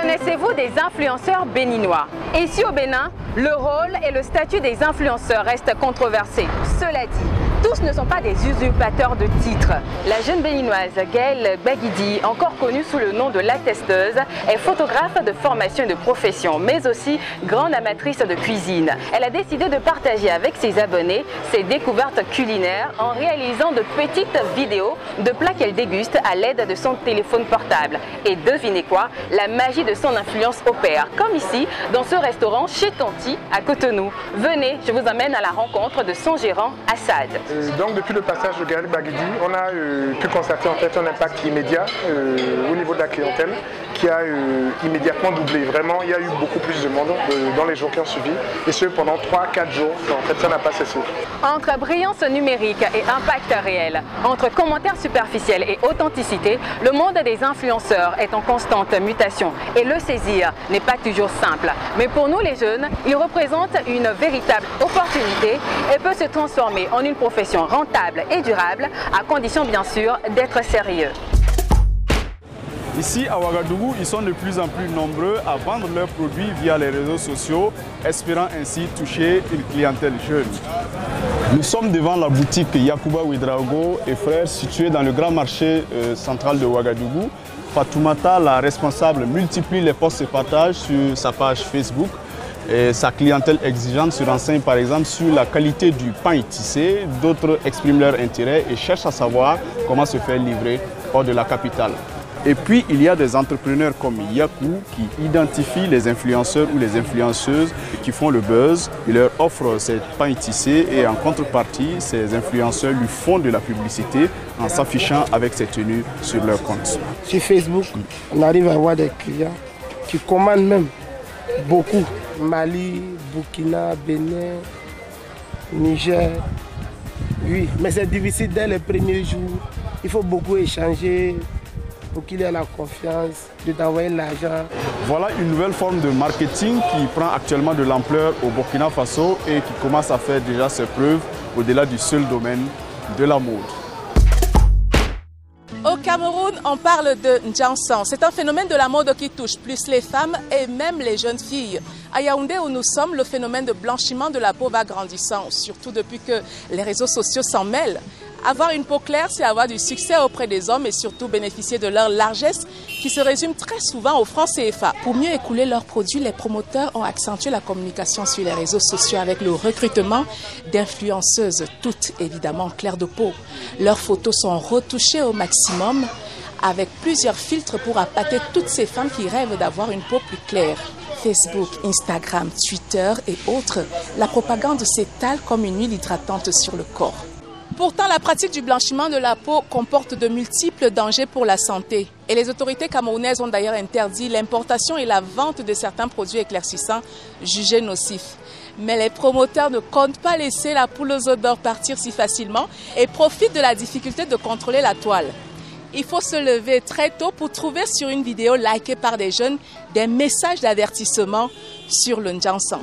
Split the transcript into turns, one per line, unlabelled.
Connaissez-vous des influenceurs béninois? Ici au Bénin, le rôle et le statut des influenceurs restent controversés. Cela dit, tous ne sont pas des usurpateurs de titres. La jeune béninoise Gaëlle Baguidi, encore connue sous le nom de La Testeuse, est photographe de formation et de profession, mais aussi grande amatrice de cuisine. Elle a décidé de partager avec ses abonnés ses découvertes culinaires en réalisant de petites vidéos de plats qu'elle déguste à l'aide de son téléphone portable. Et devinez quoi? La magie de son influence opère, comme ici, dans ce restaurant chez Tanti à Cotonou. Venez, je vous emmène à la rencontre de son gérant, Assad.
Donc depuis le passage de Gaëlle Baguidi, on a pu constater en fait un impact immédiat au niveau de la clientèle qui a immédiatement doublé. Vraiment, il y a eu beaucoup plus de monde dans les jours qui ont suivi, et ce pendant 3-4 jours. En fait, ça n'a pas cessé.
Entre brillance numérique et impact réel, entre commentaires superficiels et authenticité, le monde des influenceurs est en constante mutation et le saisir n'est pas toujours simple. Mais pour nous les jeunes, il représente une véritable opportunité et peut se transformer en une profession rentable et durable, à condition bien sûr d'être sérieux.
Ici à Ouagadougou, ils sont de plus en plus nombreux à vendre leurs produits via les réseaux sociaux, espérant ainsi toucher une clientèle jeune. Nous sommes devant la boutique Yacouba Ouedraogo et frères située dans le grand marché central de Ouagadougou. Fatoumata, la responsable, multiplie les posts et partages sur sa page Facebook. Et sa clientèle exigeante se renseigne par exemple sur la qualité du pain tissé. D'autres expriment leur intérêt et cherchent à savoir comment se faire livrer hors de la capitale. Et puis, il y a des entrepreneurs comme Yakou qui identifient les influenceurs ou les influenceuses qui font le buzz. Il leur offre ces pains tissés et en contrepartie, ces influenceurs lui font de la publicité en s'affichant avec ses tenues sur leur compte.
Sur Facebook, on arrive à avoir des clients qui commandent même beaucoup. Mali, Burkina, Bénin, Niger. Oui, mais c'est difficile dès les premiers jours. Il faut beaucoup échanger pour qu'il ait la confiance de t'envoyer l'argent.
Voilà une nouvelle forme de marketing qui prend actuellement de l'ampleur au Burkina Faso et qui commence à faire déjà ses preuves au-delà du seul domaine de la mode.
Au Cameroun, on parle de N'Djansan. C'est un phénomène de la mode qui touche plus les femmes et même les jeunes filles. À Yaoundé où nous sommes, le phénomène de blanchiment de la peau va grandissant, surtout depuis que les réseaux sociaux s'en mêlent. Avoir une peau claire, c'est avoir du succès auprès des hommes et surtout bénéficier de leur largesse qui se résume très souvent au franc CFA. Pour mieux écouler leurs produits, les promoteurs ont accentué la communication sur les réseaux sociaux avec le recrutement d'influenceuses, toutes évidemment claires de peau. Leurs photos sont retouchées au maximum avec plusieurs filtres pour appâter toutes ces femmes qui rêvent d'avoir une peau plus claire. Facebook, Instagram, Twitter et autres, la propagande s'étale comme une huile hydratante sur le corps. Pourtant, la pratique du blanchiment de la peau comporte de multiples dangers pour la santé. Et les autorités camerounaises ont d'ailleurs interdit l'importation et la vente de certains produits éclaircissants jugés nocifs. Mais les promoteurs ne comptent pas laisser la poule aux œufs d'or partir si facilement et profitent de la difficulté de contrôler la toile. Il faut se lever très tôt pour trouver sur une vidéo likée par des jeunes des messages d'avertissement sur le N'Djansan.